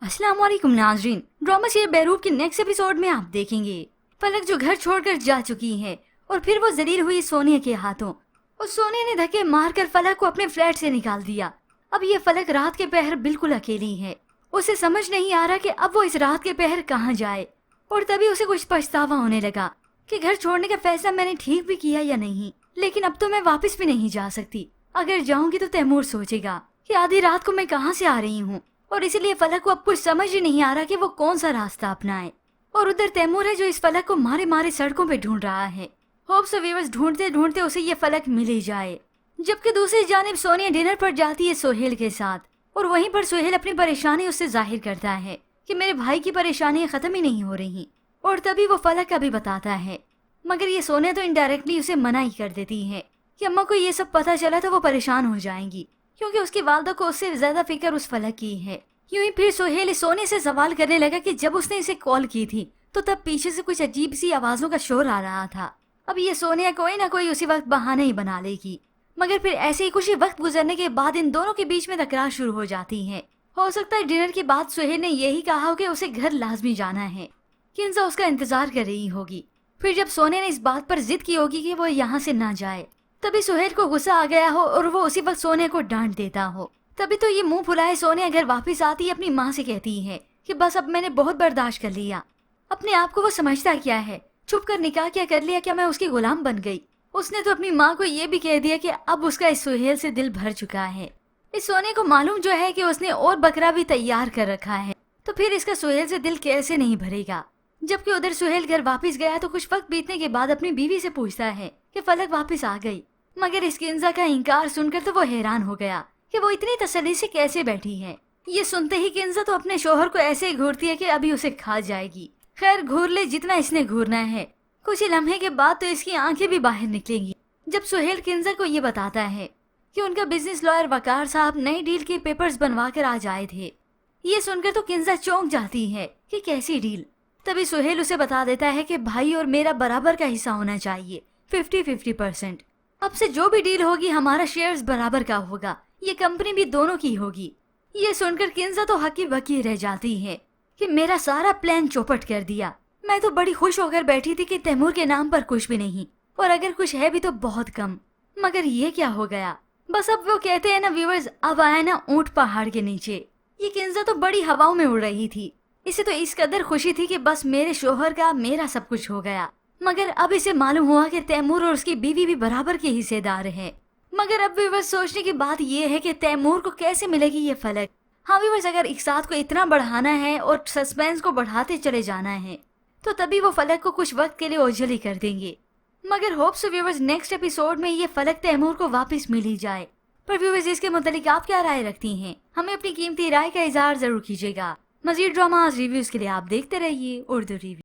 अस्सलाम वालेकुम नाजरीन। ड्रामा सीरियल बेरूब के नेक्स्ट एपिसोड में आप देखेंगे पलक जो घर छोड़कर जा चुकी है और फिर वो जलील हुई सोनिया के हाथों और सोनिया ने धक्के मारकर फलक को अपने फ्लैट से निकाल दिया। अब ये फलक रात के पहर बिल्कुल अकेली है। उसे समझ नहीं आ रहा कि अब वो इस रात के पहर कहाँ जाए और तभी उसे कुछ पछतावा होने लगा कि घर छोड़ने का फैसला मैंने ठीक भी किया या नहीं, लेकिन अब तो मैं वापस भी नहीं जा सकती। अगर जाऊंगी तो तैमूर सोचेगा कि आधी रात को मैं कहाँ से आ रही हूँ और इसीलिए फलक को अब कुछ समझ ही नहीं आ रहा कि वो कौन सा रास्ता अपनाए। और उधर तैमूर है जो इस फलक को मारे मारे सड़कों पे ढूंढ रहा है। होप सो व्यूअर्स ढूंढते ढूंढते उसे ये फलक मिल ही जाए। जबकि दूसरी जानिब सोनिया डिनर पर जाती है सोहेल के साथ और वहीं पर सोहेल अपनी परेशानी उससे जाहिर करता है कि मेरे भाई की परेशानियां खत्म ही नहीं हो रही। और तभी वो फलक का भी बताता है, मगर ये सोनिया तो इनडायरेक्टली उसे मना ही कर देती है कि अम्मा को ये सब पता चला तो वो परेशान हो जाएंगी, क्योंकि उसकी वालदा को उससे ज्यादा फिक्र उस फलक की है। यूं ही फिर सोहेल सोने से सवाल करने लगा कि जब उसने इसे कॉल की थी तो तब पीछे से कुछ अजीब सी आवाजों का शोर आ रहा था। अब ये सोनिया कोई ना कोई उसी वक्त बहाना ही बना लेगी, मगर फिर ऐसे ही कुछ ही वक्त गुजरने के बाद इन दोनों के बीच में तकरार शुरू हो जाती है। हो सकता है डिनर के बाद सोहेल ने यही कहा हो कि उसे घर लाजमी जाना है, किंजा उसका इंतजार कर रही होगी। फिर जब सोनिया ने इस बात पर जिद की होगी कि वो यहाँ से ना जाए, तभी सोहेल को गुस्सा आ गया हो और वो उसी वक्त सोनिया को डांट देता हो। तभी तो ये मुंह फुलाए सोनिया घर वापस आती अपनी माँ से कहती है कि बस अब मैंने बहुत बर्दाश्त कर लिया। अपने आप को वो समझता क्या है, छुप कर निकाह क्या कर लिया, क्या मैं उसकी गुलाम बन गई। उसने तो अपनी माँ को ये भी कह दिया कि अब उसका इस सोहेल से दिल भर चुका है। इस सोनिया को मालूम जो है कि उसने और बकरा भी तैयार कर रखा है, तो फिर इसका सोहेल से दिल कैसे नहीं भरेगा। जबकि उधर सोहेल घर वापस गया तो कुछ वक्त बीतने के बाद अपनी बीवी से पूछता है कि फलक वापस आ गई, मगर इस किंजा का इनकार सुनकर तो वो हैरान हो गया कि वो इतनी तसल्ली से कैसे बैठी है। ये सुनते ही किंजा तो अपने शोहर को ऐसे ही घूरती है कि अभी उसे खा जाएगी। खैर घूर ले जितना इसने घूरना है। कुछ ही लम्हे के बाद तो इसकी आंखें भी बाहर निकलेंगी जब सोहेल किंजा को ये बताता है कि उनका बिजनेस लॉयर वकार साहब नई डील के पेपर्स बनवा कर आ जाए थे। ये सुनकर तो किंजा चौंक जाती है कि कैसी डील। तभी सोहेल उसे बता देता है कि भाई और मेरा बराबर का हिस्सा होना चाहिए, 50-50%। अब से जो भी डील होगी हमारा शेयर्स बराबर का होगा, ये कंपनी भी दोनों की होगी। ये सुनकर किंजा तो हकी बकी रह जाती है कि मेरा सारा प्लान चौपट कर दिया। मैं तो बड़ी खुश होकर बैठी थी कि तैमूर के नाम पर कुछ भी नहीं, और अगर कुछ है भी तो बहुत कम, मगर ये क्या हो गया। बस अब वो कहते हैं ना व्यूअर्स, अब आया ना ऊंट पहाड़ के नीचे। ये किंजा तो बड़ी हवाओं में उड़ रही थी। इसे तो इस कदर खुशी थी कि बस मेरे शोहर का मेरा सब कुछ हो गया, मगर अब इसे मालूम हुआ कि तैमूर और उसकी बीवी भी बराबर के हिस्सेदार हैं। मगर अब व्यूअर्स सोचने की बात ये है कि तैमूर को कैसे मिलेगी ये फलक। हाँ व्यूअर्स, अगर एक साथ को इतना बढ़ाना है और सस्पेंस को बढ़ाते चले जाना है तो तभी वो फलक को कुछ वक्त के लिए ओझल ही कर देंगे। मगर hope so viewers next episode में ये फलक तैमूर को वापस मिल ही जाए। पर व्यूअर्स इसके मुतालिक आप क्या राय रखती हैं, हमें अपनी कीमती राय का इजहार जरूर कीजिएगा। मजीद ड्रामास रिव्यूज के लिए आप देखते रहिए उर्दू रिव्यू।